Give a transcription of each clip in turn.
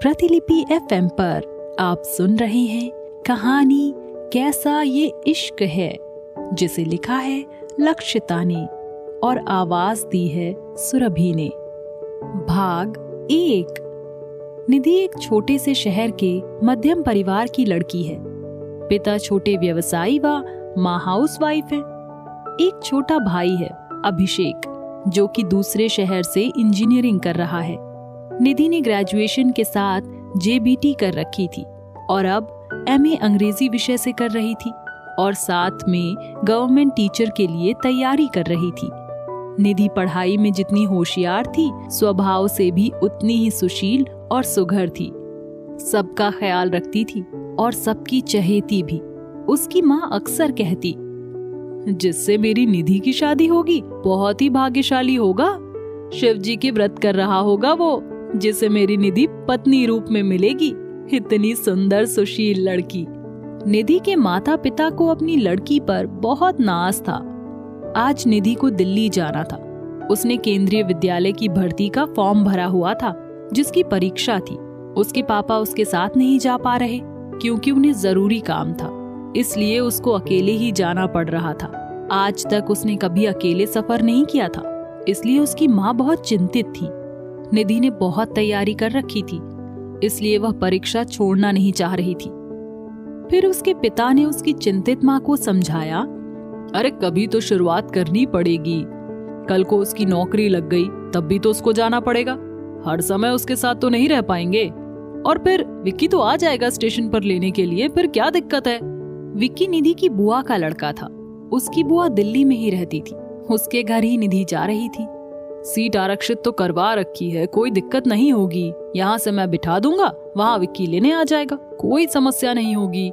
प्रतिलिपि एफएम पर आप सुन रहे हैं कहानी कैसा ये इश्क है, जिसे लिखा है लक्षिता ने और आवाज दी है सुरभि ने। भाग 1। निधि एक छोटे से शहर के मध्यम परिवार की लड़की है। पिता छोटे व्यवसायी व माँ हाउसवाइफ है। एक छोटा भाई है अभिषेक, जो कि दूसरे शहर से इंजीनियरिंग कर रहा है। निधि ने ग्रेजुएशन के साथ जेबीटी कर रखी थी और अब एमए अंग्रेजी विषय से कर रही थी और साथ में गवर्नमेंट टीचर के लिए तैयारी कर रही थी। निधि पढ़ाई में जितनी होशियार थी, स्वभाव से भी उतनी ही सुशील और सुघड़ थी। सबका ख्याल रखती थी और सबकी चहेती भी। उसकी माँ अक्सर कहती, जिससे मेरी निधि की शादी होगी बहुत ही भाग्यशाली होगा। शिव जी के व्रत कर रहा होगा वो, जिसे मेरी निधि पत्नी रूप में मिलेगी। इतनी सुंदर सुशील लड़की। निधि के माता पिता को अपनी लड़की पर बहुत नाज था। आज निधि को दिल्ली जाना था। उसने केंद्रीय विद्यालय की भर्ती का फॉर्म भरा हुआ था, जिसकी परीक्षा थी। उसके पापा उसके साथ नहीं जा पा रहे क्योंकि उन्हें जरूरी काम था, इसलिए उसको अकेले ही जाना पड़ रहा था। आज तक उसने कभी अकेले सफर नहीं किया था, इसलिए उसकी माँ बहुत चिंतित थी। निधि ने बहुत तैयारी कर रखी थी, इसलिए वह परीक्षा छोड़ना नहीं चाह रही थी। फिर उसके पिता ने उसकी चिंतित माँ को समझाया, अरे कभी तो शुरुआत करनी पड़ेगी। कल को उसकी नौकरी लग गई तब भी तो उसको जाना पड़ेगा। हर समय उसके साथ तो नहीं रह पाएंगे। और फिर विक्की तो आ जाएगा स्टेशन पर लेने के लिए, फिर क्या दिक्कत है। विक्की निधि की बुआ का लड़का था। उसकी बुआ दिल्ली में ही रहती थी। उसके घर ही निधि जा रही थी। सीट आरक्षित तो करवा रखी है, कोई दिक्कत नहीं होगी। यहाँ से मैं बिठा दूंगा, वहाँ विक्की लेने आ जाएगा, कोई समस्या नहीं होगी।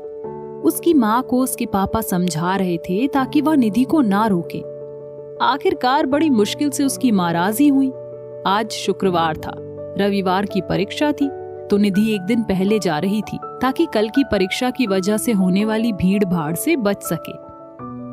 उसकी माँ को उसके पापा समझा रहे थे ताकि वह निधि को ना रोके। आखिरकार बड़ी मुश्किल से उसकी माँ राजी हुई। आज शुक्रवार था, रविवार की परीक्षा थी, तो निधि एक दिन पहले जा रही थी ताकि कल की परीक्षा की वजह से होने वाली भीड़ भाड़ से बच सके।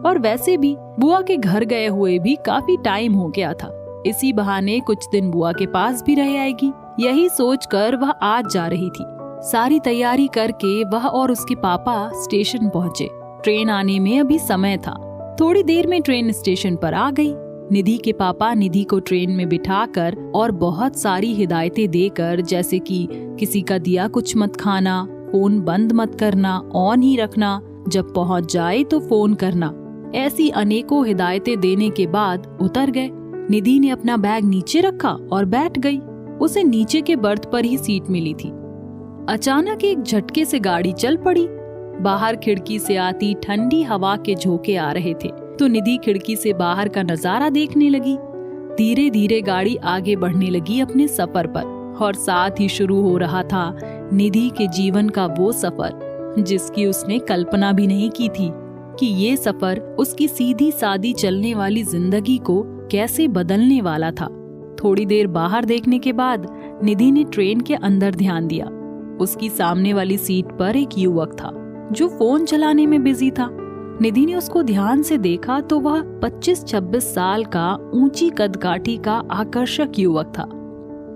और वैसे भी बुआ के घर गए हुए भी काफी टाइम हो गया था। इसी बहाने कुछ दिन बुआ के पास भी रह आएगी। यही सोचकर वह आज जा रही थी। सारी तैयारी करके वह और उसके पापा स्टेशन पहुँचे। ट्रेन आने में अभी समय था। थोड़ी देर में ट्रेन स्टेशन पर आ गई। निधि के पापा निधि को ट्रेन में बिठाकर और बहुत सारी हिदायतें देकर, जैसे कि किसी का दिया कुछ मत खाना, फोन बंद मत करना, ऑन ही रखना, जब पहुंच जाए तो फोन करना, ऐसी अनेकों हिदायतें देने के बाद उतर गए। निधि ने अपना बैग नीचे रखा और बैठ गई। उसे नीचे के बर्थ पर ही सीट मिली थी। अचानक एक झटके से गाड़ी चल पड़ी। बाहर खिड़की से आती ठंडी हवा के झोंके आ रहे थे, तो निधि खिड़की से बाहर का नजारा देखने लगी। धीरे धीरे गाड़ी आगे बढ़ने लगी अपने सफर पर, और साथ ही शुरू हो रहा था निधि के जीवन का वो सफर जिसकी उसने कल्पना भी नहीं की थी कि ये सफर उसकी सीधी सादी चलने वाली जिंदगी को कैसे बदलने वाला था। थोड़ी देर बाहर देखने के बाद निधि ने ट्रेन के अंदर ध्यान दिया। उसकी सामने वाली सीट पर एक युवक था जो फोन चलाने में बिजी था। निधि ने उसको ध्यान से देखा तो वह 25-26 साल का ऊंची कदकाठी का आकर्षक युवक था।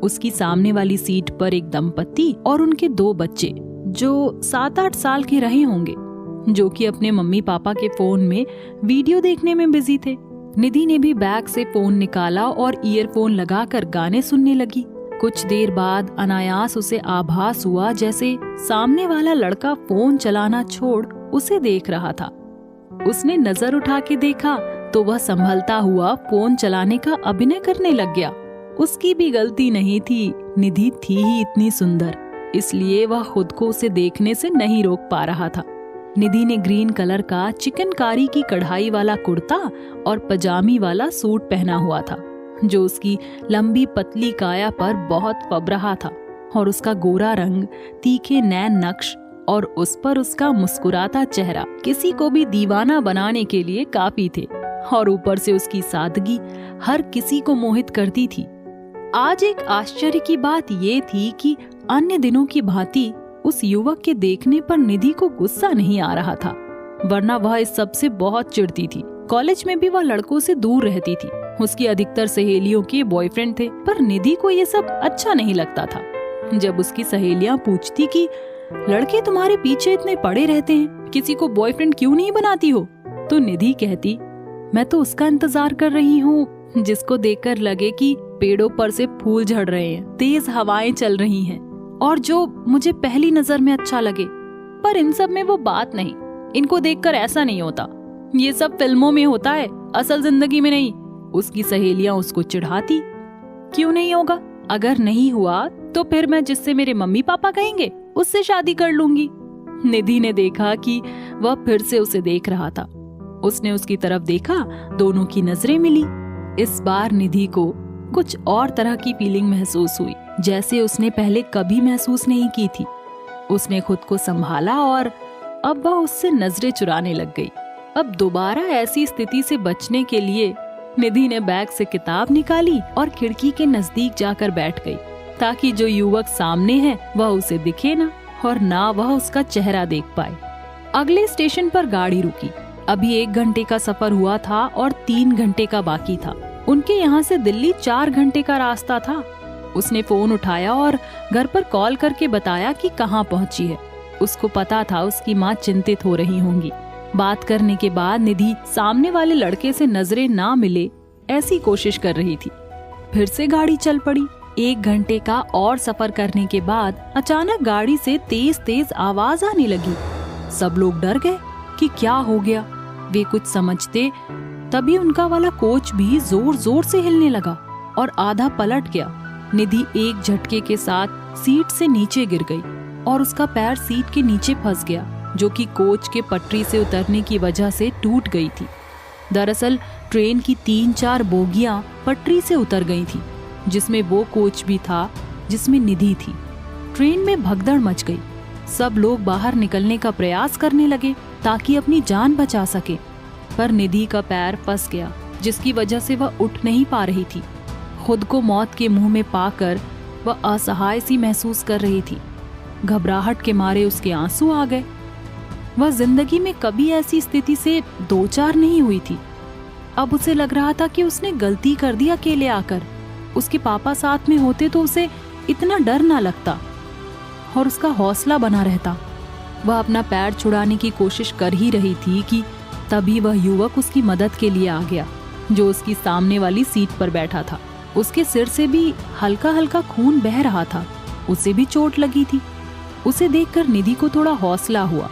उसकी सामने वाली सीट पर एक दंपत्ति और उनके 2 बच्चे जो 7-8 साल के रहे होंगे, जो कि अपने मम्मी पापा के फोन में वीडियो देखने में बिजी थे। निधि ने भी बैग से फोन निकाला और ईयरफोन लगाकर गाने सुनने लगी। कुछ देर बाद अनायास उसे आभास हुआ जैसे सामने वाला लड़का फोन चलाना छोड़ उसे देख रहा था। उसने नजर उठा के देखा तो वह संभलता हुआ फोन चलाने का अभिनय करने लग गया। उसकी भी गलती नहीं थी, निधि थी ही इतनी सुंदर, इसलिए वह खुद को उसे देखने से नहीं रोक पा रहा था। निधि ने ग्रीन कलर का चिकनकारी की कढ़ाई वाला कुर्ता और पजामी वाला सूट पहना हुआ था, जो उसकी लंबी पतली काया पर बहुत फब रहा था, और उसका गोरा रंग, तीखे नैन नक्श और उस पर उसका मुस्कुराता चेहरा किसी को भी दीवाना बनाने के लिए काफी थे। और ऊपर से उसकी सादगी हर किसी को मोहित करती थी। आज एक आश्चर्य की बात ये थी कि अन्य दिनों की भांति उस युवक के देखने पर निधि को गुस्सा नहीं आ रहा था, वरना वह इस सब से बहुत चिढ़ती थी। कॉलेज में भी वह लड़कों से दूर रहती थी। उसकी अधिकतर सहेलियों के बॉयफ्रेंड थे, पर निधि को ये सब अच्छा नहीं लगता था। जब उसकी सहेलियां पूछती कि लड़के तुम्हारे पीछे इतने पड़े रहते हैं, किसी को बॉयफ्रेंड क्यों नहीं बनाती हो, तो निधि कहती, मैं तो उसका इंतजार कर रही हूँ जिसको देखकर लगे कि पेड़ों पर से फूल झड़ रहे हैं, तेज हवाएं चल रही हैं और जो मुझे पहली नजर में अच्छा लगे। पर इन सब में वो बात नहीं, इनको देखकर ऐसा नहीं होता, ये सब फिल्मों में होता है, असल जिंदगी में नहीं। उसकी सहेलियां उसको चिढ़ाती, क्यों नहीं होगा, अगर नहीं हुआ तो फिर मैं जिससे मेरे मम्मी पापा कहेंगे उससे शादी कर लूंगी। निधि ने देखा कि वह फिर से उसे देख रहा था। उसने उसकी तरफ देखा, दोनों की नजरें मिली। इस बार निधि को कुछ और तरह की फीलिंग महसूस हुई, जैसे उसने पहले कभी महसूस नहीं की थी। उसने खुद को संभाला और अब वह उससे नजरें चुराने लग गई। अब दोबारा ऐसी स्थिति से बचने के लिए निधि ने बैग से किताब निकाली और खिड़की के नजदीक जाकर बैठ गई, ताकि जो युवक सामने है वह उसे दिखे ना और ना वह उसका चेहरा देख पाए। अगले स्टेशन पर गाड़ी रुकी। अभी 1 घंटे का सफर हुआ था और 3 घंटे का बाकी था। उनके यहाँ से दिल्ली 4 घंटे का रास्ता था। उसने फोन उठाया और घर पर कॉल करके बताया कि कहाँ पहुँची है। उसको पता था उसकी माँ चिंतित हो रही होंगी। बात करने के बाद निधि सामने वाले लड़के से नजरें ना मिले ऐसी कोशिश कर रही थी। फिर से गाड़ी चल पड़ी। 1 घंटे का और सफर करने के बाद अचानक गाड़ी से तेज तेज आवाज आने लगी। सब लोग डर गए कि क्या हो गया। वे कुछ समझते तभी उनका वाला कोच भी जोर जोर से हिलने लगा और आधा पलट गया। निधि एक झटके के साथ सीट से नीचे गिर गई और उसका पैर सीट के नीचे फंस गया, जो कि कोच के पटरी से उतरने की वजह से टूट गई थी। दरअसल ट्रेन की 3-4 बोगियां पटरी से उतर गई थी, जिसमें वो कोच भी था जिसमें निधि थी। ट्रेन में भगदड़ मच गई। सब लोग बाहर निकलने का प्रयास करने लगे ताकि अपनी जान बचा सके, पर निधि का पैर फंस गया, जिसकी वजह से वह उठ नहीं पा रही थी। खुद को मौत के मुंह में पाकर वह असहाय सी महसूस कर रही थी। घबराहट के मारे उसके आंसू आ गए। वह जिंदगी में कभी ऐसी स्थिति से 2-4 नहीं हुई थी। अब उसे लग रहा था कि उसने गलती कर दी अकेले आकर। उसके पापा साथ में होते तो उसे इतना डर ना लगता और उसका हौसला बना रहता। वह अपना पैर छुड़ाने की कोशिश कर ही रही थी कि तभी वह युवक उसकी मदद के लिए आ गया, जो उसकी सामने वाली सीट पर बैठा था। उसके सिर से भी हल्का हल्का खून बह रहा था। उसे भी चोट लगी थी। उसे देखकर निधि को थोड़ा हौसला हुआ।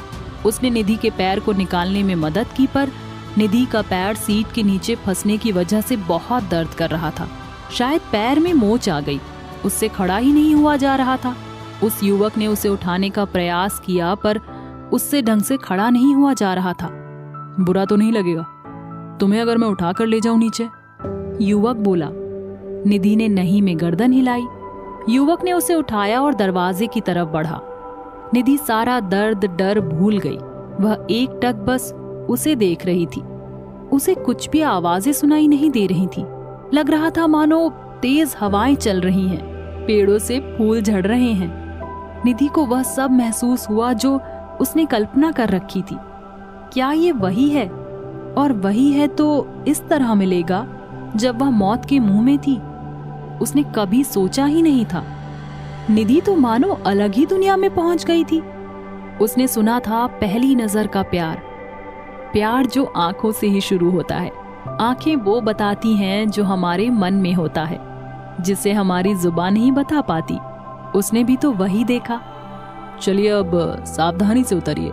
उसने निधि के पैर को निकालने में मदद की, पर निधि का पैर सीट के नीचे फंसने की वजह से बहुत दर्द कर रहा था। शायद पैर में मोच आ गई, उससे खड़ा ही नहीं हुआ जा रहा था। उस युवक ने उसे उठाने का प्रयास किया, पर उससे ढंग से खड़ा नहीं हुआ जा रहा था। बुरा तो नहीं लगेगा तुम्हें अगर मैं उठा कर ले जाऊं नीचे? युवक बोला। निधि ने नहीं में गर्दन हिलाई। युवक ने उसे उठाया और दरवाजे की तरफ बढ़ा। निधि सारा दर्द डर भूल गई। वह एकटक बस उसे देख रही थी। उसे कुछ भी आवाजें सुनाई नहीं दे रही थी। लग रहा था मानो तेज हवाएं चल रही हैं, पेड़ों से फूल झड़ रहे हैं। निधि को वह सब महसूस हुआ जो उसने कल्पना कर रखी थी। क्या ये वही है? और वही है तो इस तरह मिलेगा जब वह मौत के मुंह में थी। उसने कभी सोचा ही नहीं था। निधि तो मानो अलग ही दुनिया में पहुंच गई थी। उसने सुना था पहली नजर का प्यार, प्यार जो आंखों से ही शुरू होता है। आंखें वो बताती हैं जो हमारे मन में होता है, जिसे हमारी जुबान नहीं बता पाती। उसने भी तो वही देखा। चलिए अब सावधानी से उतरिए।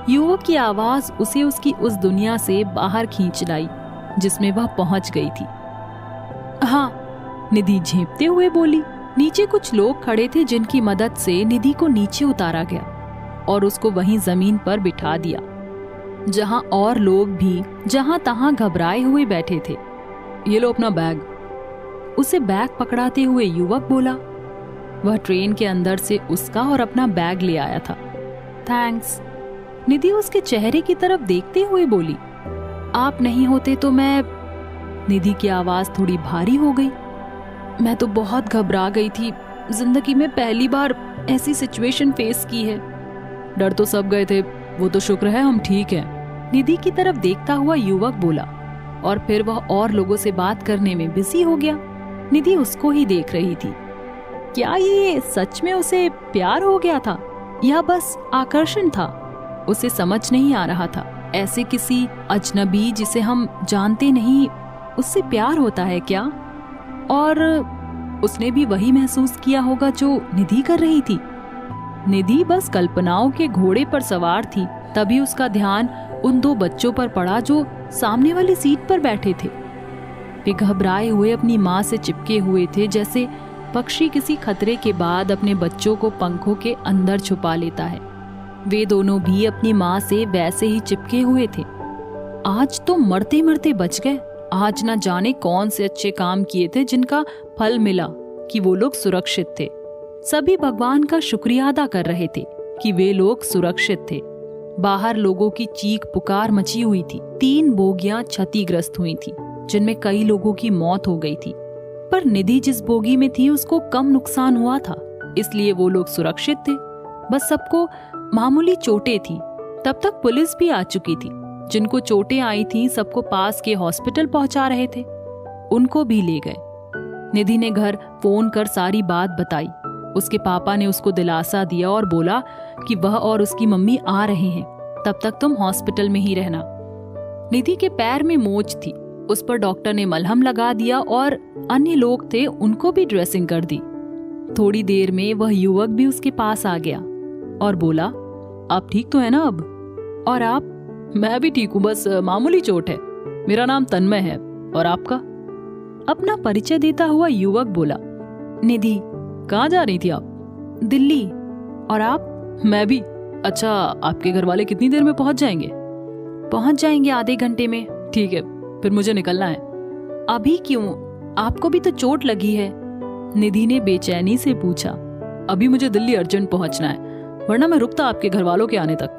युवक की आवाज उसे उसकी उस दुनिया से बाहर खींच लाई जिसमें वह पहुंच गई थी। हाँ, निधि झेंपते हुए बोली। नीचे कुछ लोग खड़े थे जिनकी मदद से निधि को नीचे उतारा गया और उसको वहीं जमीन पर बिठा दिया, जहां और लोग भी जहां तहां घबराए हुए बैठे थे। ये लो अपना बैग। उसे बैग पकड़ाते हुए युवक बोला। वह ट्रेन के अंदर से उसका और अपना बैग ले आया था। थैंक्स। निधि उसके चेहरे की तरफ देखते हुए बोली। आप नहीं होते तो मैं। निधि की आवाज थोड़ी भारी हो गई। मैं तो बहुत घबरा गई थी। जिंदगी में पहली बार ऐसी सिचुएशन फेस की है। डर तो सब गए थे, वो तो शुक्र है हम ठीक हैं। निधि की तरफ देखता हुआ युवक बोला और फिर वह और लोगों से बात करने में बिजी हो गया। निधि उसको ही देख रही थी। क्या ये सच में उसे प्यार हो गया था या बस आकर्षण था? उसे समझ नहीं आ रहा था। ऐसे किसी अजनबी जिसे हम जानते नहीं, उससे प्यार होता है क्या? और उसने भी वही महसूस किया होगा जो निधि कर रही थी। निधि बस कल्पनाओं के घोड़े पर सवार थी। तभी उसका ध्यान उन 2 बच्चों पर पड़ा जो सामने वाली सीट पर बैठे थे। वे घबराए हुए अपनी माँ से चिपके हुए थे, जैसे पक्षी किसी खतरे के बाद अपने बच्चों को पंखों के अंदर छुपा लेता है। वे दोनों भी अपनी माँ से वैसे ही चिपके हुए थे। आज तो मरते मरते बच गए। आज न जाने कौन से अच्छे काम किए थे जिनका फल मिला कि वो लोग सुरक्षित थे। सभी भगवान का शुक्रिया अदा कर रहे थे कि वे लोग सुरक्षित थे। बाहर लोगों की चीख पुकार मची हुई थी। 3 बोगियां क्षतिग्रस्त हुई थी, जिनमें कई लोगों की मौत हो गई थी। पर निधि जिस बोगी में थी उसको कम नुकसान हुआ था, इसलिए वो लोग सुरक्षित थे। बस सबको मामूली चोटें थी। तब तक पुलिस भी आ चुकी थी। जिनको चोटें आई थी सबको पास के हॉस्पिटल पहुंचा रहे थे। उनको भी ले गए। निधि ने घर फोन कर सारी बात बताई। उसके पापा ने उसको दिलासा दिया और बोला कि वह और उसकी मम्मी आ रहे हैं, तब तक तुम हॉस्पिटल में ही रहना। निधि के पैर में मोच थी, उस पर डॉक्टर ने मलहम लगा दिया और अन्य लोग थे, उनको भी ड्रेसिंग कर दी। थोड़ी देर में वह युवक भी उसके पास आ गया और बोला, आप ठीक तो है ना अब? और आप? मैं भी ठीक हूँ, बस मामूली चोट है। मेरा नाम तन्मय है, और आपका? अपना परिचय देता हुआ युवक बोला, निधि। कहाँ जा रही थी आप? दिल्ली। और आप? मैं भी। अच्छा, आपके घर वाले कितनी देर में पहुंच जाएंगे? पहुंच जाएंगे आधे घंटे में। ठीक है, फिर मुझे निकलना है। अभी क्यों? आपको भी तो चोट लगी है। निधि ने बेचैनी से पूछा। अभी मुझे दिल्ली अर्जेंट पहुंचना है, वरना मैं रुकता आपके घर वालों के आने तक।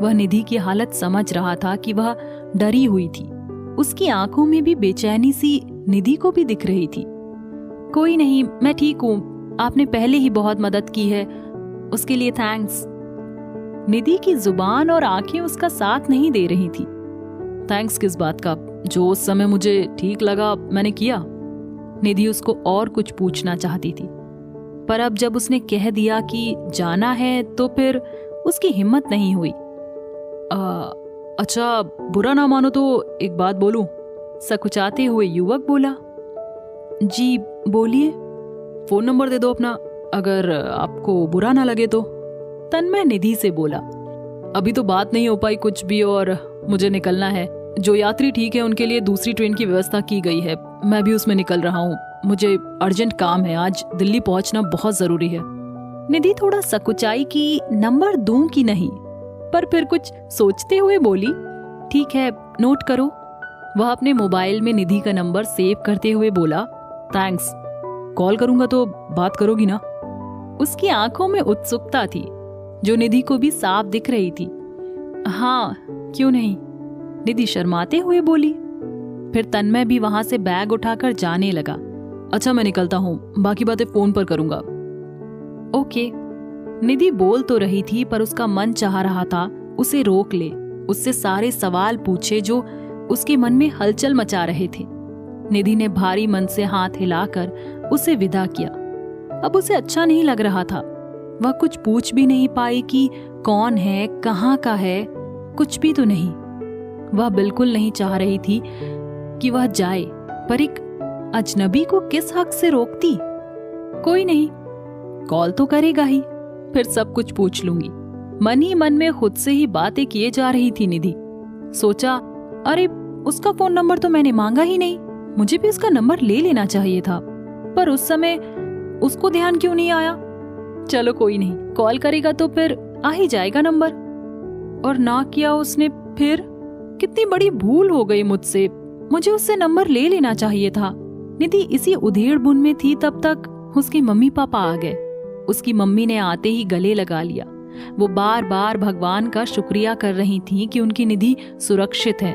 वह निधि की हालत समझ रहा था कि वह डरी हुई थी। उसकी आंखों में भी बेचैनी सी निधि को भी दिख रही थी। कोई नहीं, मैं ठीक हूँ। आपने पहले ही बहुत मदद की है, उसके लिए थैंक्स। निधि की जुबान और आंखें उसका साथ नहीं दे रही थी। थैंक्स किस बात का? जो उस समय मुझे ठीक लगा मैंने किया। निधि उसको और कुछ पूछना चाहती थी, पर अब जब उसने कह दिया कि जाना है तो फिर उसकी हिम्मत नहीं हुई। अच्छा, बुरा ना मानो तो एक बात बोलूं? सकुचाते हुए युवक बोला। जी बोलिए। फोन नंबर दे दो अपना, अगर आपको बुरा ना लगे तो। तन्मय निधि से बोला। अभी तो बात नहीं हो पाई कुछ भी, और मुझे निकलना है। जो यात्री ठीक है उनके लिए दूसरी ट्रेन की व्यवस्था की गई है, मैं भी उसमें निकल रहा हूँ। मुझे अर्जेंट काम है, आज दिल्ली पहुंचना बहुत जरूरी है। निधि थोड़ा सकुचाई कि नंबर दूं कि नहीं, पर फिर कुछ सोचते हुए बोली, ठीक है, नोट करो। वह अपने मोबाइल में निधि का नंबर सेव करते हुए बोला, थैंक्स। कॉल करूंगा तो बात करोगी ना? उसकी आंखों में उत्सुकता थी, जो निधि को भी साफ दिख रही थी। हाँ, क्यों नहीं, निधि शर्माते हुए बोली। फिर तन्मय भी वहां से बैग उठाकर जाने लगा। अच्छा, मैं निकलता हूँ, बाकी बातें फोन पर करूंगा। ओके। निधि बोल तो रही थी, पर उसका मन चाह रहा था उसे रोक ले, उससे सारे सवाल पूछे जो उसके मन में हलचल मचा रहे थे। निधि ने भारी मन से हाथ हिलाकर उसे विदा किया। अब उसे अच्छा नहीं लग रहा था। वह कुछ पूछ भी नहीं पाई कि कौन है, कहाँ का है, कुछ भी तो नहीं। वह बिल्कुल नहीं चाह रही थी कि वह जाए, पर एक अजनबी को किस हक से रोकती? कोई नहीं, कॉल तो करेगा ही, फिर सब कुछ पूछ लूंगी। मन ही मन में खुद से ही बातें किए जा रही थी निधि। सोचा, अरे उसका फोन नंबर तो मैंने मांगा ही नहीं, मुझे भी उसका नंबर ले लेना चाहिए था। पर उस समय उसको ध्यान क्यों नहीं आया? चलो कोई नहीं, कॉल करेगा तो फिर आ ही जाएगा नंबर। और ना किया उसने, फिर कितनी बड़ी भूल हो गई मुझसे। मुझे उससे नंबर ले लेना चाहिए था। निधि इसी उधेड़ बुन में थी, तब तक उसके मम्मी पापा आ गए। उसकी मम्मी ने आते ही गले लगा लिया। वो बार बार भगवान का शुक्रिया कर रही थी कि उनकी निधि सुरक्षित है।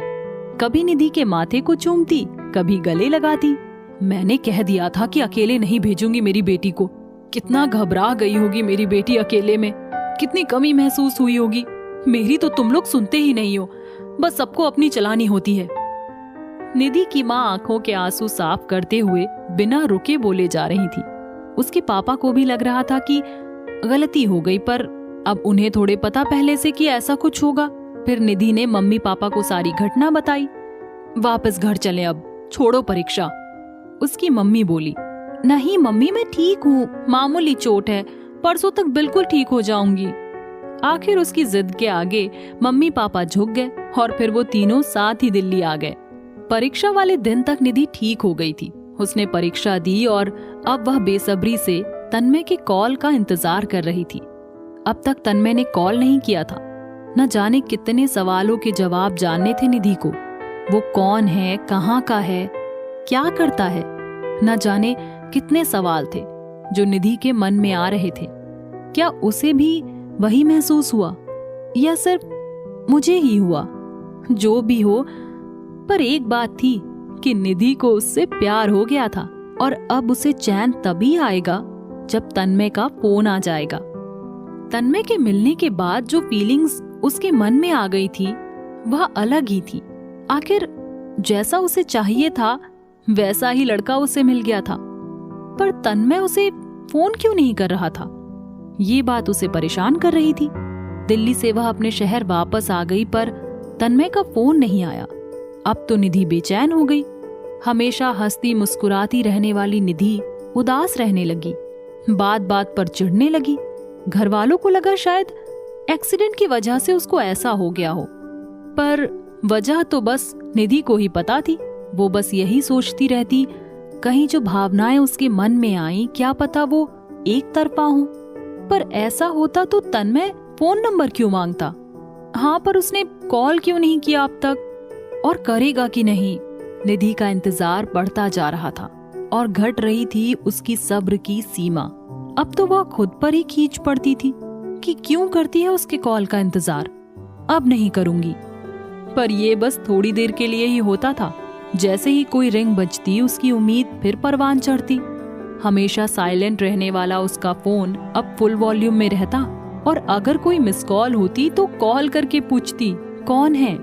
कभी निधि के माथे को चूमती, कभी गले लगाती। मैंने कह दिया था कि अकेले नहीं भेजूंगी मेरी बेटी को। कितना घबरा गई होगी मेरी बेटी अकेले में, कितनी कमी महसूस हुई होगी। मेरी तो तुम लोग सुनते ही नहीं हो, बस सबको अपनी चलानी होती है। निधि की माँ आंखों के आंसू साफ करते हुए बिना रुके बोले जा रही थी। उसके पापा को भी लग रहा था कि गलती हो गई, पर अब उन्हें थोड़े पता पहले से कि ऐसा कुछ होगा। फिर निधि ने मम्मी पापा को सारी घटना बताई। वापस घर चले, अब छोड़ो परीक्षा, उसकी मम्मी बोली। नहीं मम्मी, मैं ठीक हूँ, मामूली चोट है, परसों तक बिल्कुल ठीक हो जाऊंगी। आखिर उसकी जिद के आगे मम्मी पापा झुक गए और फिर वो तीनों साथ ही दिल्ली आ गए। परीक्षा वाले दिन तक निधि ठीक हो गई थी। उसने परीक्षा दी और अब वह बेसब्री से तन्मय के कॉल का इंतजार कर रही थी। अब तक तन्मय ने कॉल नहीं किया था। न जाने कितने सवालों के जवाब जानने थे निधि को। वो कौन है, कहाँ का है, क्या करता है, न जाने कितने सवाल थे जो निधि के मन में आ रहे थे। क्या उसे भी वही महसूस हुआ या सिर्फ मुझे ही हुआ? जो भी हो, पर एक बात थी कि निधि को उससे प्यार हो गया था और अब उसे चैन तभी आएगा जब तन्मय का फोन आ जाएगा। तन्मय के मिलने के बाद जो फीलिंग्स उसके मन में आ गई थी वह अलग ही थी। आखिर जैसा उसे चाहिए था वैसा ही लड़का उसे मिल गया था, पर तन्मय उसे फोन क्यों नहीं कर रहा था? ये बात उसे परेशान कर रही थी। दिल्ली से वह अपने शहर वापस आ गई, पर तन्मय का फोन नहीं आया। अब तो निधि बेचैन हो गई। हमेशा हंसती मुस्कुराती रहने वाली निधि उदास रहने लगी, बात बात पर चिढ़ने लगी। घर वालों को लगा शायद एक्सीडेंट की वजह से उसको ऐसा हो गया हो, पर वजह तो बस निधि को ही पता थी। वो बस यही सोचती रहती, कहीं जो भावनाएं उसके मन में आई क्या पता वो एक तरफा हो। पर ऐसा होता तो तन्मय फोन नंबर क्यों मांगता? हाँ, पर उसने कॉल क्यों नहीं किया अब तक, और करेगा कि नहीं? निधि का इंतजार बढ़ता जा रहा था और घट रही थी उसकी सब्र की सीमा। अब तो वह खुद पर ही खींच पड़ती थी कि क्यों करती है उसके कॉल का इंतजार। अब नहीं करूंगी। पर ये बस थोड़ी देर के लिए ही होता था। जैसे ही कोई रिंग बजती उसकी उम्मीद फिर परवान चढ़ती। हमेशा साइलेंट रहने वाला उसका फोन अब फुल वॉल्यूम में रहता और अगर कोई मिस कॉल होती तो कॉल करके पूछती कौन है।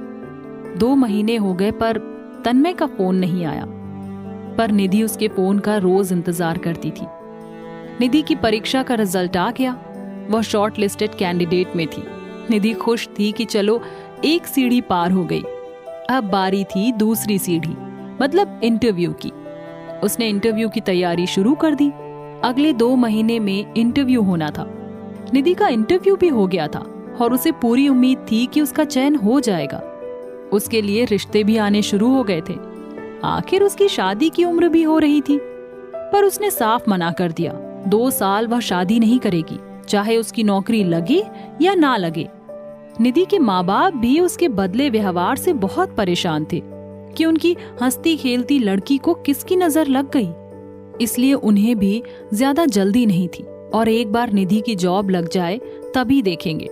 2 महीने हो गए पर तन्मय का फोन नहीं आया, पर निधि उसके फोन का रोज इंतजार करती थी। निधि की परीक्षा का रिजल्ट आ गया। वह शॉर्ट लिस्टेड कैंडिडेट में थी। निधि खुश थी कि चलो एक सीढ़ी पार हो गई। अब बारी थी दूसरी सीढ़ी, मतलब इंटरव्यू की। उसने इंटरव्यू की तैयारी शुरू कर दी। अगले 2 महीने में इंटरव्यू होना था। निधि का इंटरव्यू भी हो गया था और उसे पूरी उम्मीद थी कि उसका चयन हो जाएगा। उसके लिए रिश्ते भी आने शुरू हो गए थे। आखिर उसकी शादी की उम्र भी हो रही थी, पर उसने साफ मना कर दिया। 2 साल वह शादी नहीं करेगी, चाहे उसकी नौकरी लगे या ना लगे। निधि के माँ बाप भी उसके बदले व्यवहार से बहुत परेशान थे कि उनकी हंसती खेलती लड़की को किसकी नजर लग गई। इसलिए उन्हें भी ज्यादा जल्दी नहीं थी और एक बार निधि की जॉब लग जाए तभी देखेंगे।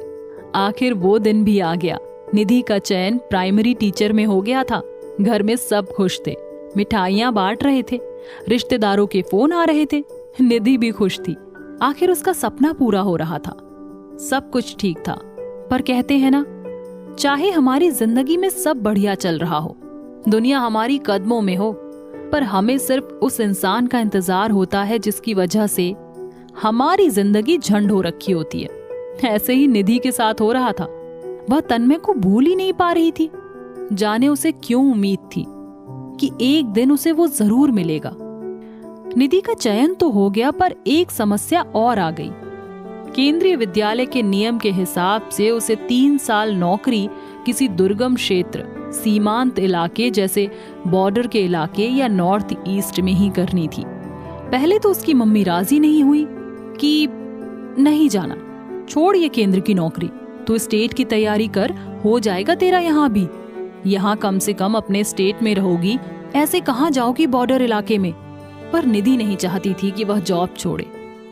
आखिर वो दिन भी आ गया। निधि का चयन प्राइमरी टीचर में हो गया था। घर में सब खुश थे, मिठाइयां बांट रहे थे, रिश्तेदारों के फोन आ रहे थे। निधि भी खुश थी। आखिर उसका सपना पूरा हो रहा था। सब कुछ ठीक था, पर कहते हैं ना, चाहे हमारी जिंदगी में सब बढ़िया चल रहा हो, दुनिया हमारी कदमों में हो, पर हमें सिर्फ उस इंसान का इंतजार होता है जिसकी वजह से हमारी जिंदगी झंड हो रखी होती है। ऐसे ही निधि के साथ हो रहा था। वह तन्मय को भूल ही नहीं पा रही थी। जाने उसे क्यों उम्मीद थी कि एक दिन उसे वो जरूर मिलेगा। निधि का चयन तो हो गया, पर एक समस्या और आ गई। केंद्रीय विद्यालय के नियम के हिसाब से उसे 3 साल नौकरी किसी दुर्गम क्षेत्र, सीमांत इलाके जैसे बॉर्डर के इलाके या नॉर्थ ईस्ट में ही करनी थी। पहले तो उसकी मम्मी राजी नहीं हुई कि नहीं जाना, छोड़ ये केंद्र की नौकरी, तू स्टेट की तैयारी कर, हो जाएगा तेरा यहाँ भी। यहाँ कम से कम अपने स्टेट में रहोगी, ऐसे कहाँ जाओगी बॉर्डर इलाके में। पर निधि नहीं चाहती थी कि वह जॉब छोड़े।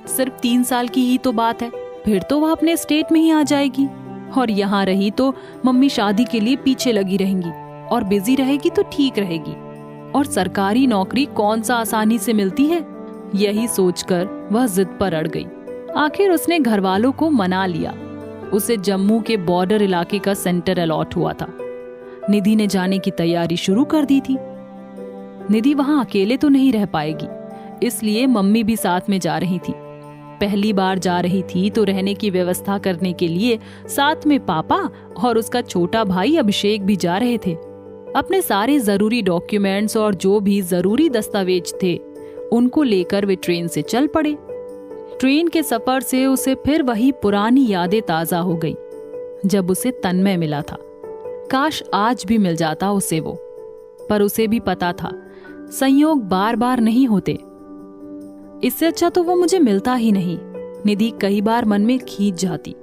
सिर्फ 3 साल की ही तो बात है, फिर तो वह अपने स्टेट में ही आ जाएगी। और यहाँ रही तो मम्मी शादी के लिए पीछे लगी रहेंगी और बिजी रहेगी तो ठीक रहेगी। और सरकारी नौकरी कौन सा आसानी से मिलती है, यही सोचकर वह जिद पर अड़ गई। आखिर उसने घर वालों को मना लिया। उसे जम्मू के बॉर्डर इलाके का सेंटर अलॉट हुआ था। निधि ने जाने की तैयारी शुरू कर दी थी। निधि वहां अकेले तो नहीं रह पाएगी, इसलिए मम्मी भी साथ में जा रही थी। पहली बार जा रही थी तो रहने की व्यवस्था करने के लिए साथ में पापा और उसका छोटा भाई अभिषेक भी जा रहे थे। अपने सारे जरूरी डॉक्यूमेंट्स और जो भी जरूरी दस्तावेज थे उनको लेकर वे ट्रेन से चल पड़े। ट्रेन के सफर से उसे फिर वही पुरानी यादें ताजा हो गई जब उसे तन्मय मिला था। काश आज भी मिल जाता उसे वो, पर उसे भी पता था संयोग बार बार नहीं होते। इससे अच्छा तो वो मुझे मिलता ही नहीं। निधि कई बार मन में खींच जाती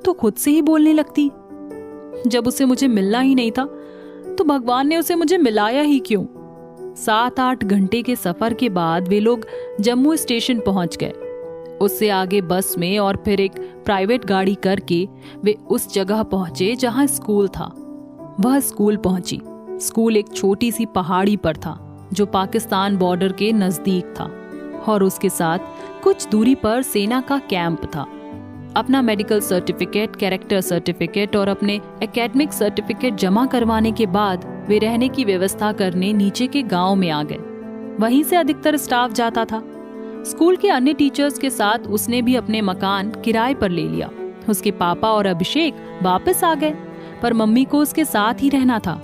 तो खुद से ही बोलने लगती, जब उसे मुझे मिलना ही नहीं था तो भगवान ने उसे मुझे मिलाया ही क्यों। 7-8 घंटे के सफर के बाद वे लोग जम्मू स्टेशन पहुंच गए। उससे आगे बस में और फिर एक प्राइवेट गाड़ी करके वे उस जगह पहुंचे जहां स्कूल था। वह स्कूल पहुंची। स्कूल एक छोटी सी पहाड़ी पर था जो पाकिस्तान बॉर्डर के नजदीक था और उसके साथ कुछ दूरी पर सेना का कैंप था। अपना मेडिकल सर्टिफिकेट, कैरेक्टर सर्टिफिकेट और अपने एकेडमिक सर्टिफिकेट जमा करवाने के बाद वे रहने की व्यवस्था करने नीचे के गांव में आ गए। वहीं से अधिकतर स्टाफ जाता था। स्कूल के अन्य टीचर्स के साथ उसने भी अपने मकान किराए पर ले लिया। उसके पापा और अभिषेक वापस आ गए, पर मम्मी को उसके साथ ही रहना था।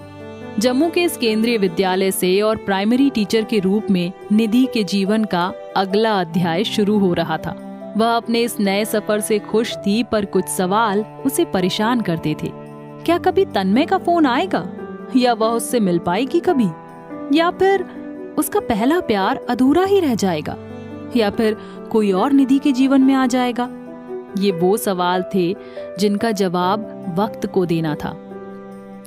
जम्मू के इस केंद्रीय विद्यालय से और प्राइमरी टीचर के रूप में निधि के जीवन का अगला अध्याय शुरू हो रहा था। वह अपने इस नए सफर से खुश थी, पर कुछ सवाल उसे परेशान करते थे। क्या कभी तन्मय का फोन आएगा, या वह उससे मिल पाएगी कभी, या फिर उसका पहला प्यार अधूरा ही रह जाएगा, या फिर कोई और निधि के जीवन में आ जाएगा। ये वो सवाल थे जिनका जवाब वक्त को देना था।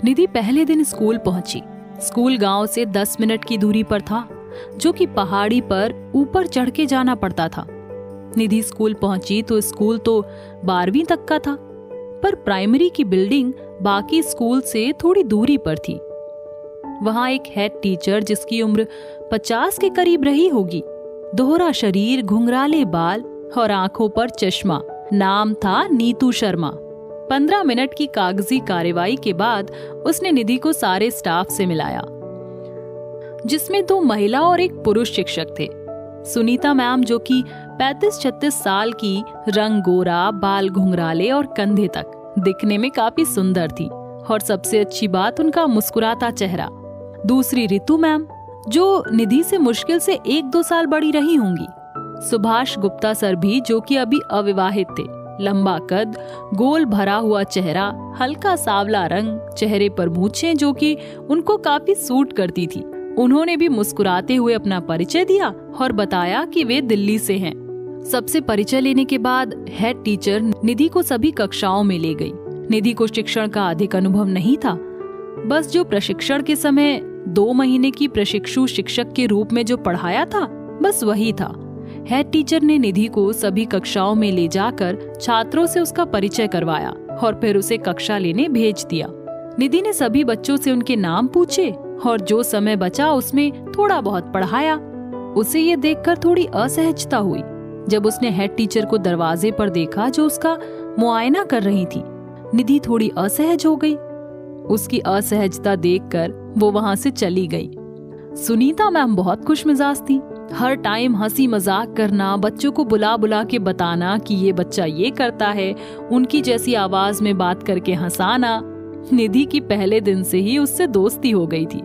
निधि पहले दिन स्कूल पहुंची। स्कूल गांव से 10 मिनट की दूरी पर था, जो कि पहाड़ी पर ऊपर चढ़ के जाना पड़ता था। निधि स्कूल पहुंची तो स्कूल तो 12वीं तक का था, पर प्राइमरी की बिल्डिंग बाकी स्कूल से थोड़ी दूरी पर थी। वहां एक हेड टीचर जिसकी उम्र 50 के करीब रही होगी, दोहरा शरीर, घुंघराले बाल और आंखों पर चश्मा। नाम था नीतू शर्मा। 15 मिनट की कागजी कार्यवाही के बाद उसने निधि को सारे स्टाफ से मिलाया, जिसमें 2 महिला और एक पुरुष शिक्षक थे। सुनीता मैम, जो कि 35-36 साल की, रंग गोरा, बाल घुंघराले और कंधे तक, दिखने में काफी सुंदर थी, और सबसे अच्छी बात उनका मुस्कुराता चेहरा। दूसरी ऋतु मैम, जो निधि से मुश्किल से 1-2 साल बड़ी रही होंगी। सुभाष गुप्ता सर भी, जो कि अभी अविवाहित थे। लंबा कद, गोल भरा हुआ चेहरा, हल्का सांवला रंग, चेहरे पर मूछें जो कि उनको काफी सूट करती थी। उन्होंने भी मुस्कुराते हुए अपना परिचय दिया और बताया कि वे दिल्ली से हैं। सबसे परिचय लेने के बाद हेड टीचर निधि को सभी कक्षाओं में ले गई। निधि को शिक्षण का अधिक अनुभव नहीं था, बस जो प्रशिक्षण के समय 2 महीने की प्रशिक्षु शिक्षक के रूप में जो पढ़ाया था, बस वही था। हेड टीचर ने निधि को सभी कक्षाओं में ले जाकर छात्रों से उसका परिचय करवाया और फिर उसे कक्षा लेने भेज दिया। निधि ने सभी बच्चों से उनके नाम पूछे और जो समय बचा उसमें थोड़ा बहुत पढ़ाया। उसे ये देखकर थोड़ी असहजता हुई जब उसने हेड टीचर को दरवाजे पर देखा, जो उसका मुआयना कर रही थी। निधि थोड़ी असहज हो गई। उसकी असहजता देखकर वो वहां से चली गई। सुनीता मैम बहुत खुशमिजाज थी। हर टाइम हंसी मजाक करना, बच्चों को बुला बुला के बताना कि ये बच्चा ये करता है, उनकी जैसी आवाज में बात करके हंसाना। निधि की पहले दिन से ही उससे दोस्ती हो गई थी।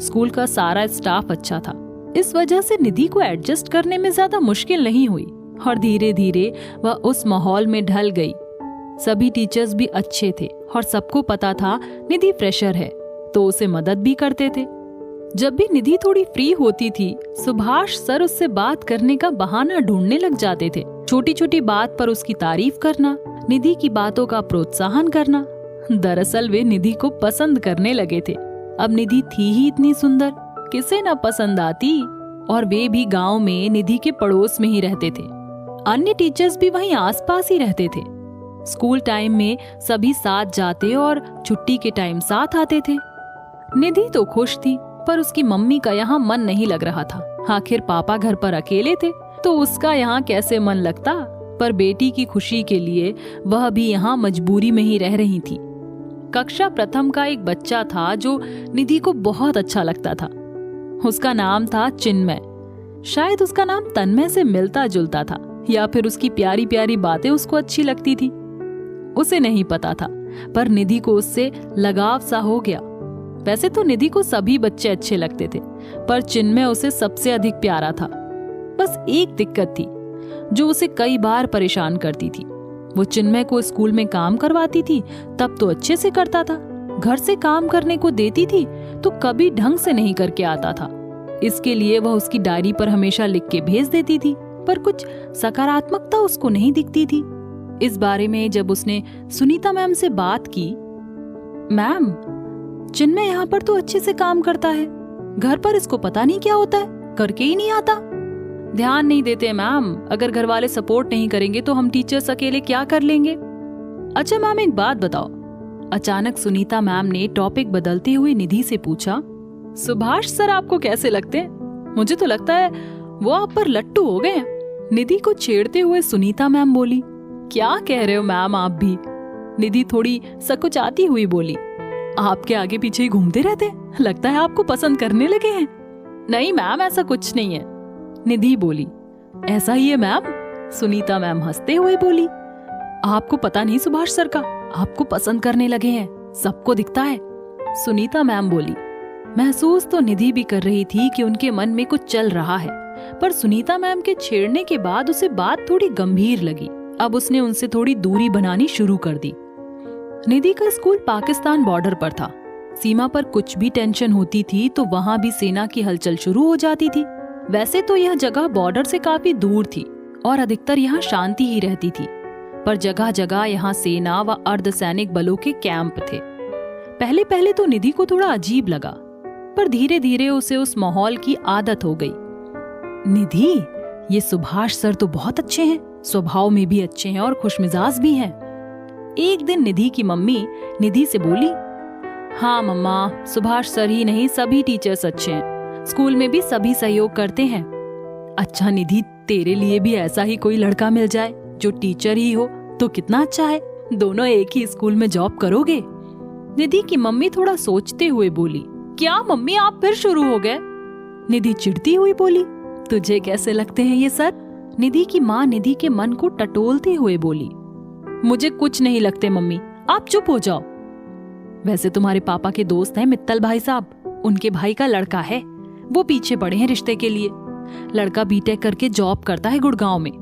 स्कूल का सारा स्टाफ अच्छा था, इस वजह से निधि को एडजस्ट करने में ज्यादा मुश्किल नहीं हुई और धीरे धीरे वह उस माहौल में ढल गई। सभी टीचर्स भी अच्छे थे और सबको पता था निधि फ्रेशर है, तो उसे मदद भी करते थे। जब भी निधि थोड़ी फ्री होती थी, सुभाष सर उससे बात करने का बहाना ढूंढने लग जाते थे। छोटी छोटी बात पर उसकी तारीफ करना, निधि की बातों का प्रोत्साहन करना। दरअसल वे निधि को पसंद करने लगे थे। अब निधि थी ही इतनी सुंदर, किसे न पसंद आती। और वे भी गांव में निधि के पड़ोस में ही रहते थे। अन्य टीचर्स भी वहीं आसपास ही रहते थे। स्कूल टाइम में सभी साथ जाते और छुट्टी के टाइम साथ आते थे। निधि तो खुश थी, पर उसकी मम्मी का यहाँ मन नहीं लग रहा था। आखिर पापा घर पर अकेले थे, तो उसका यहाँ कैसे मन लगता। पर बेटी की खुशी के लिए वह भी यहाँ मजबूरी में ही रह रही थी। कक्षा प्रथम का एक बच्चा था जो निधि को बहुत अच्छा लगता था। उसका नाम था चिन्मय। शायद उसका नाम तन्मय से मिलता जुलता था या फिर उसकी प्यारी प्यारी बातें उसको अच्छी लगती थी। उसे नहीं पता था, पर निधि को उससे लगाव सा हो गया। वैसे तो निधि को सभी बच्चे अच्छे लगते थे, पर चिन्मय उसे सबसे अधिक प्यारा था। बस एक दिक्कत थी जो उसे कई बार परेशान करती थी। वो चिन्मय को स्कूल में काम करवाती थी तब तो अच्छे से करता था, घर से काम करने को देती थी तो कभी ढंग से नहीं करके आता था। इसके लिए वह उसकी डायरी पर हमेशा लिख के भेज देती थी, पर कुछ सकारात्मकता उसको नहीं दिखती थी। इस बारे में जब उसने सुनीता मैम से बात की, मैम चिन्मय यहाँ पर तो अच्छे से काम करता है, घर पर इसको पता नहीं क्या होता है, करके ही नहीं आता। ध्यान नहीं देते मैम, अगर घर वाले सपोर्ट नहीं करेंगे तो हम टीचर्स अकेले क्या कर लेंगे। अच्छा मैम एक बात बताओ। अचानक सुनीता मैम ने टॉपिक बदलते हुए निधि से पूछा, सुभाष सर आपको कैसे लगते हैं? मुझे तो लगता है वो आप पर लट्टू हो गए हैं। निधि को छेड़ते हुए सुनीता मैम बोली, क्या कह रहे हो मैम आप भी? निधि थोड़ी सकुचाती हुई बोली, आपके आगे पीछे ही घूमते रहते, लगता है आपको पसंद करने लगे हैं। नहीं मैम ऐसा कुछ नहीं है, निधि बोली। ऐसा ही है मैम, सुनीता मैम हंसते हुए बोली। आपको पता नहीं सुभाष सर का, आपको पसंद करने लगे हैं, सबको दिखता है, सुनीता मैम बोली। महसूस तो निधि भी कर रही थी कि उनके मन में कुछ चल रहा है, पर सुनीता मैम के छेड़ने के बाद उसे बात थोड़ी गंभीर लगी। अब उसने उनसे थोड़ी दूरी बनानी शुरू कर दी। निधि का स्कूल पाकिस्तान बॉर्डर पर था। सीमा पर कुछ भी टेंशन होती थी तो वहाँ भी सेना की हलचल शुरू हो जाती थी। वैसे तो यह जगह बॉर्डर से काफी दूर थी और अधिकतर यहाँ शांति ही रहती थी, पर जगह जगह यहाँ सेना व अर्धसैनिक बलों के कैंप थे। पहले पहले तो निधि को थोड़ा अजीब लगा, पर धीरे धीरे उसे उस माहौल की आदत हो गई। निधि, ये सुभाष सर तो बहुत अच्छे हैं, स्वभाव में भी अच्छे हैं और खुशमिजाज भी हैं। एक दिन निधि की मम्मी निधि से बोली, हाँ मम्मा, सुभाष सर ही नहीं सभी टीचर्स अच्छे हैं, स्कूल में भी सभी सहयोग करते हैं। अच्छा निधि, तेरे लिए भी ऐसा ही कोई लड़का मिल जाए जो टीचर ही हो तो कितना अच्छा है, दोनों एक ही स्कूल में जॉब करोगे। निधि की मम्मी थोड़ा सोचते हुए बोली, क्या मम्मी आप फिर शुरू हो गए? निधि चिढ़ती हुई बोली, तुझे कैसे लगते हैं ये सर? निधि की माँ निधि के मन को टटोलते हुए बोली, मुझे कुछ नहीं लगते मम्मी, आप चुप हो जाओ। वैसे तुम्हारे पापा के दोस्त हैं मित्तल भाई साहब, उनके भाई का लड़का है, वो पीछे पड़े हैं रिश्ते के लिए। लड़का बीटेक करके जॉब करता है गुड़गांव में।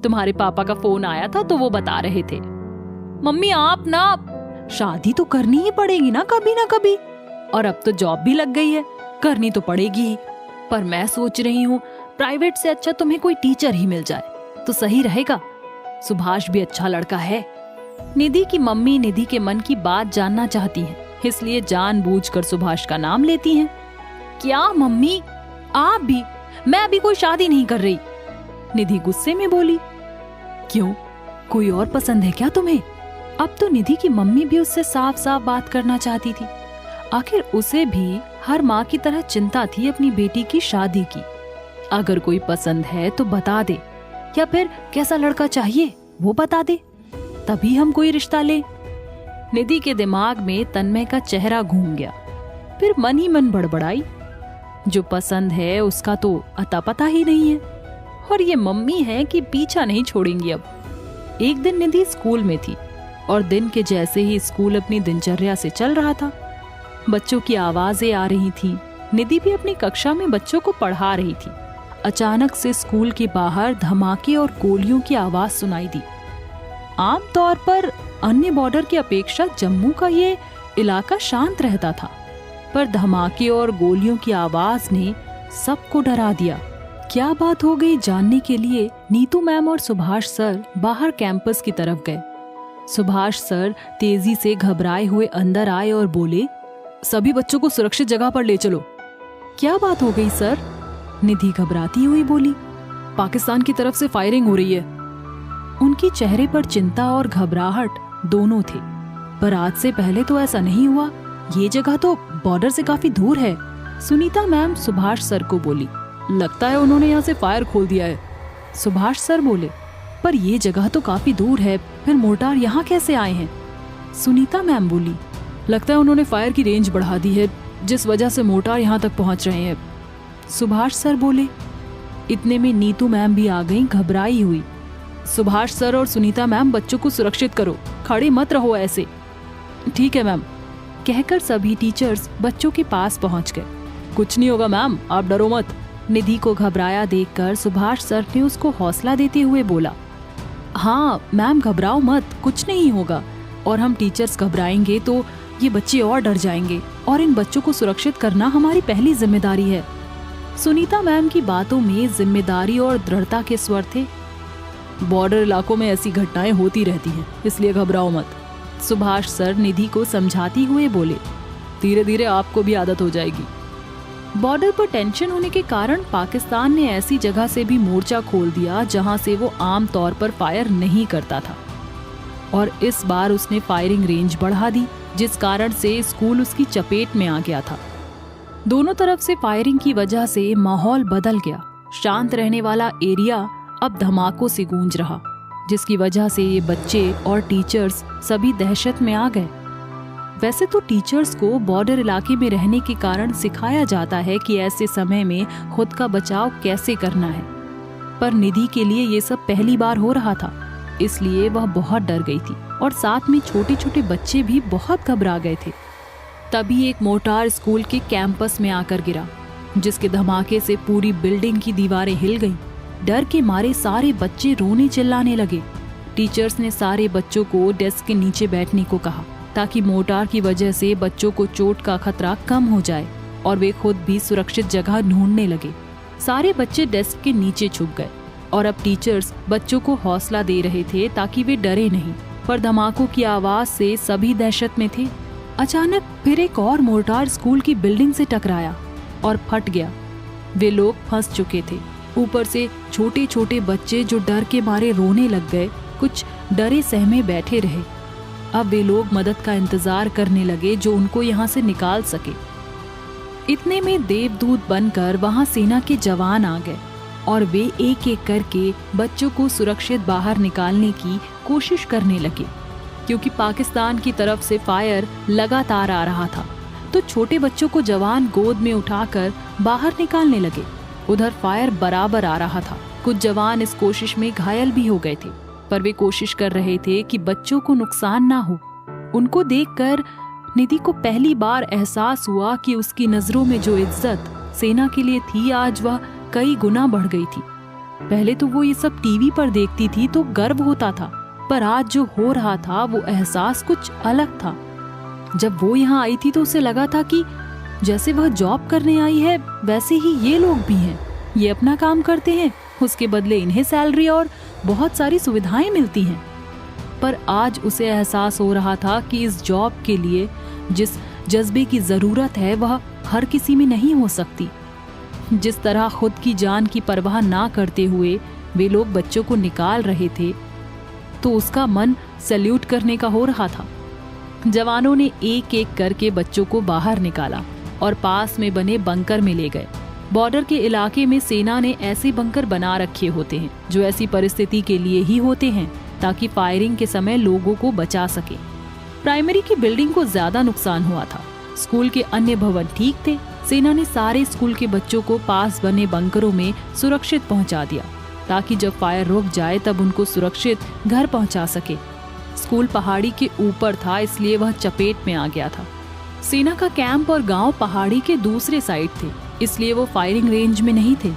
तुम्हारे पापा का फोन आया था तो वो बता रहे थे। मम्मी आप ना, शादी तो करनी ही पड़ेगी ना कभी, और अब तो जॉब भी लग गई है, करनी तो पड़ेगी ही। पर मैं सोच रही हूँ प्राइवेट से अच्छा तुम्हें कोई टीचर ही मिल जाए तो सही रहेगा। सुभाष भी अच्छा लड़का है। निधि की मम्मी निधि के मन की बात जानना चाहती हैं, इसलिए जानबूझकर सुभाष का नाम लेती हैं। क्या मम्मी आप भी? मैं अभी कोई शादी नहीं कर रही, निधि गुस्से में बोली। क्यों, कोई और पसंद है क्या तुम्हें? अब तो निधि की मम्मी भी उससे साफ साफ बात करना चाहती थी। आखिर उसे भी हर माँ की तरह चिंता थी अपनी बेटी की शादी की। अगर कोई पसंद है तो बता दे, या फिर कैसा लड़का चाहिए वो बता दे, तभी हम कोई रिश्ता ले। निधि के दिमाग में तन्मय का चेहरा घूम गया, फिर मन ही मन बड़बड़ाई, जो पसंद है उसका तो अता पता ही नहीं है, और ये मम्मी है कि पीछा नहीं छोड़ेंगी अब। एक दिन निधि स्कूल में थी और दिन के जैसे ही स्कूल अपनी दिनचर्या से चल रहा था। बच्चों की आवाजें आ रही थी। निधि भी अपनी कक्षा में बच्चों को पढ़ा रही थी। अचानक से स्कूल के बाहर धमाके और गोलियों की आवाज सुनाई दी। आमतौर पर अन्य बॉर्डर की अपेक्षा जम्मू का ये इलाका शांत रहता था, पर धमाके और गोलियों की आवाज ने सबको डरा दिया। क्या बात हो गई जानने के लिए नीतू मैम और सुभाष सर बाहर कैंपस की तरफ गए। सुभाष सर तेजी से घबराए हुए अंदर आए और बोले, सभी बच्चों को सुरक्षित जगह पर ले चलो। क्या बात हो गई सर? निधि घबराती हुई बोली। पाकिस्तान की तरफ से फायरिंग हो रही है। उनके चेहरे पर चिंता और घबराहट दोनों थे, पर आज से पहले तो ऐसा नहीं हुआ। ये जगह तो बॉर्डर से काफी दूर है। सुनीता मैम सुभाष सर को बोली, लगता है उन्होंने यहाँ से फायर खोल दिया है। सुभाष सर बोले, पर ये जगह तो काफी दूर है, फिर मोर्टार यहाँ कैसे आए हैं? सुनीता मैम बोली, लगता है उन्होंने फायर की रेंज बढ़ा दी है, जिस वजह से मोर्टार यहाँ तक पहुँच रहे हैं। सुभाष सर बोले, इतने में नीतू मैम भी आ गईं घबराई हुई। सुभाष सर और सुनीता मैम, बच्चों को सुरक्षित करो, खड़े मत रहो ऐसे। ठीक है मैम, कहकर सभी टीचर्स बच्चों के पास पहुंच गए। कुछ नहीं होगा मैम, आप डरो मत। निधि को घबराया देखकर सुभाष सर ने उसको हौसला देते हुए बोला, हाँ मैम घबराओ मत, कुछ नहीं होगा। और हम टीचर्स घबराएंगे तो ये बच्चे और डर जाएंगे, और इन बच्चों को सुरक्षित करना हमारी पहली जिम्मेदारी है। सुनीता मैम की बातों में जिम्मेदारी और दृढ़ता के स्वर थे। बॉर्डर इलाकों में ऐसी घटनाएं होती रहती हैं, इसलिए घबराओ मत। सुभाष सर निधि को समझाते हुए बोले, धीरे धीरे आपको भी आदत हो जाएगी। बॉर्डर पर टेंशन होने के कारण पाकिस्तान ने ऐसी जगह से भी मोर्चा खोल दिया जहां से वो आम तौर पर फायर नहीं करता था, और इस बार उसने फायरिंग रेंज बढ़ा दी, जिस कारण से स्कूल उसकी चपेट में आ गया था। दोनों तरफ से फायरिंग की वजह से माहौल बदल गया। शांत रहने वाला एरिया अब धमाकों से गूंज रहा, जिसकी वजह से ये बच्चे और टीचर्स सभी दहशत में आ गए। वैसे तो टीचर्स को बॉर्डर इलाके में रहने के कारण सिखाया जाता है कि ऐसे समय में खुद का बचाव कैसे करना है, पर निधि के लिए ये सब पहली बार हो रहा था, इसलिए वह बहुत डर गई थी, और साथ में छोटे छोटे बच्चे भी बहुत घबरा गए थे। तभी एक मोर्टार स्कूल के कैंपस में आकर गिरा, जिसके धमाके से पूरी बिल्डिंग की दीवारें हिल गईं। डर के मारे सारे बच्चे रोने चिल्लाने लगे। टीचर्स ने सारे बच्चों को डेस्क के नीचे बैठने को कहा, ताकि मोर्टार की वजह से बच्चों को चोट का खतरा कम हो जाए और वे खुद भी सुरक्षित जगह ढूंढने लगे। सारे बच्चे डेस्क के नीचे छुप गए, और अब टीचर्स बच्चों को हौसला दे रहे थे ताकि वे डरे नहीं, पर धमाकों की आवाज से सभी दहशत में थे। अचानक फिर एक और मोर्टार स्कूल की बिल्डिंग से टकराया और फट गया। वे लोग फंस चुके थे। ऊपर से छोटे छोटे बच्चे जो डर के मारे रोने लग गए, कुछ डरे सहमे बैठे रहे। अब वे लोग मदद का इंतजार करने लगे जो उनको यहाँ से निकाल सके। इतने में देवदूत बनकर वहाँ सेना के जवान आ गए, और वे एक एक करके बच्चों को सुरक्षित बाहर निकालने की कोशिश करने लगे। क्योंकि पाकिस्तान की तरफ से फायर लगातार आ रहा था, तो छोटे बच्चों को जवान गोद में उठाकर बाहर निकालने लगे। उधर फायर बराबर आ रहा था। कुछ जवान इस कोशिश में घायल भी हो गए थे, पर वे कोशिश कर रहे थे कि बच्चों को नुकसान ना हो। उनको देखकर निधि को पहली बार एहसास हुआ कि उसकी नजरों में जो इज्जत सेना के लिए थी, आज वह कई गुना बढ़ गई थी। पहले तो वो ये सब टीवी पर देखती थी तो गर्व होता था, पर आज जो हो रहा था वो एहसास कुछ अलग था। जब वो यहाँ आई थी तो उसे लगा था कि जैसे वह जॉब करने आई है, वैसे ही ये लोग भी हैं। ये अपना काम करते हैं, उसके बदले इन्हें सैलरी और बहुत सारी सुविधाएं मिलती हैं। पर आज उसे एहसास हो रहा था कि इस जॉब के लिए जिस जज्बे की जरूरत है वह हर किसी में नहीं हो सकती। जिस तरह खुद की जान की परवाह ना करते हुए वे लोग बच्चों को निकाल रहे थे, तो उसका मन सैल्यूट करने का हो रहा था। जवानों ने एक एक करके बच्चों को बाहर निकाला और पास में बने बंकर में ले गए। बॉर्डर के इलाके में सेना ने ऐसे बंकर बना रखे होते हैं जो ऐसी परिस्थिति के लिए ही होते हैं, ताकि फायरिंग के समय लोगों को बचा सके। प्राइमरी की बिल्डिंग को ज्यादा नुकसान हुआ था, स्कूल के अन्य भवन ठीक थे। सेना ने सारे स्कूल के बच्चों को पास बने बंकरों में सुरक्षित पहुंचा दिया, ताकि जब फायर रुक जाए तब उनको सुरक्षित घर पहुंचा सके। स्कूल पहाड़ी के ऊपर था, इसलिए वह चपेट में आ गया था। सेना का कैंप और गांव पहाड़ी के दूसरे साइड थे, इसलिए वो फायरिंग रेंज में नहीं थे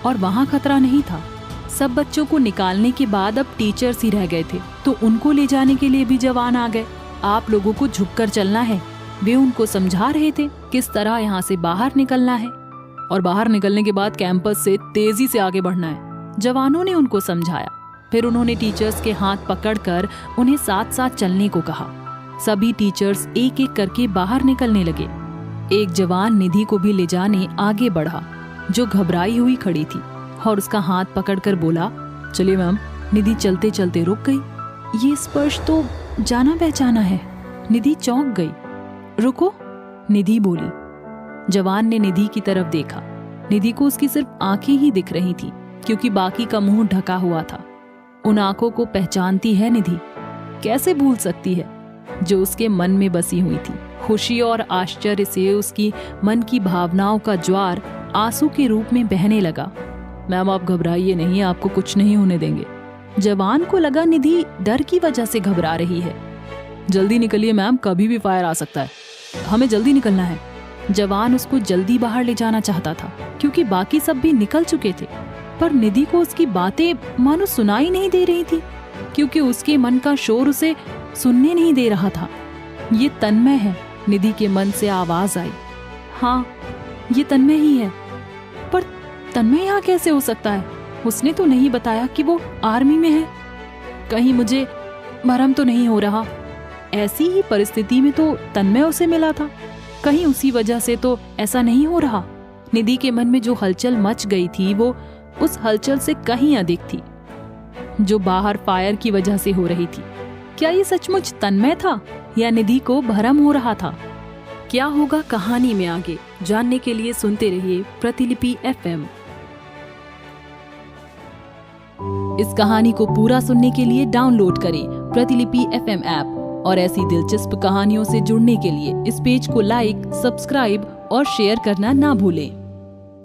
और वहां खतरा नहीं था। सब बच्चों को निकालने के बाद अब टीचर्स ही रह गए थे, तो उनको ले जाने के लिए भी जवान आ गए। आप लोगों को झुककर चलना है, वे उनको समझा रहे थे किस तरह यहाँ से बाहर निकलना है, और बाहर निकलने के बाद कैंपस से तेजी से आगे बढ़ना है। जवानों ने उनको समझाया। फिर उन्होंने टीचर्स के हाथ पकड़कर उन्हें साथ साथ चलने को कहा। सभी टीचर्स एक एक करके बाहर निकलने लगे। एक जवान निधि को भी ले जाने आगे बढ़ा, जो घबराई हुई खड़ी थी, और उसका हाथ पकड़कर बोला, चलिए मैम। निधि चलते चलते रुक गई। ये स्पर्श तो जाना पहचाना है। निधि चौंक गई। रुको, निधि बोली। जवान ने निधि की तरफ देखा। निधि को उसकी सिर्फ आंखें ही दिख रही थी, क्योंकि बाकी का मुंह ढका हुआ था। उन आंखों को पहचानती है निधि, कैसे भूल सकती है, जो उसके मन में बसी हुई थी। खुशी और आश्चर्य से उसकी मन की भावनाओं का ज्वार आंसू के रूप में बहने लगा। मैम आप घबराइए नहीं, आपको कुछ नहीं होने देंगे। जवान को लगा निधि डर की वजह से घबरा रही है। जल्दी निकलिए मैम, कभी भी फायर आ सकता है, हमें जल्दी निकलना है। जवान उसको जल्दी बाहर ले जाना चाहता था क्योंकि बाकी सब भी निकल चुके थे, पर निधि को उसकी बातें मानो सुनाई नहीं दे रही थी क्योंकि उसके मन का शोर उसे सुनने नहीं दे रहा था। ये तन्मय है। निधि के मन से आवाज आई, हाँ ये तन्मय ही है। पर तन्मय यहाँ कैसे हो सकता है? उसने तो नहीं बताया कि वो आर्मी में है। कहीं मुझे भरम तो नहीं हो रहा? ऐसी ही परिस्थिति में तो तन्मय उसे मिला था, कहीं उसी वजह से तो ऐसा नहीं हो रहा। निधि के मन में जो हलचल मच गई थी वो उस हलचल से कहीं अधिक थी जो बाहर फायर की वजह से हो रही थी। क्या ये सचमुच तन्मय था या निधि को भरम हो रहा था? क्या होगा कहानी में आगे जानने के लिए सुनते रहिए प्रतिलिपि FM। इस कहानी को पूरा सुनने के लिए डाउनलोड करें प्रतिलिपि FM ऐप और ऐसी दिलचस्प कहानियों से जुड़ने के लिए इस पेज को लाइक, सब्सक्राइब और शेयर करना ना भूलें।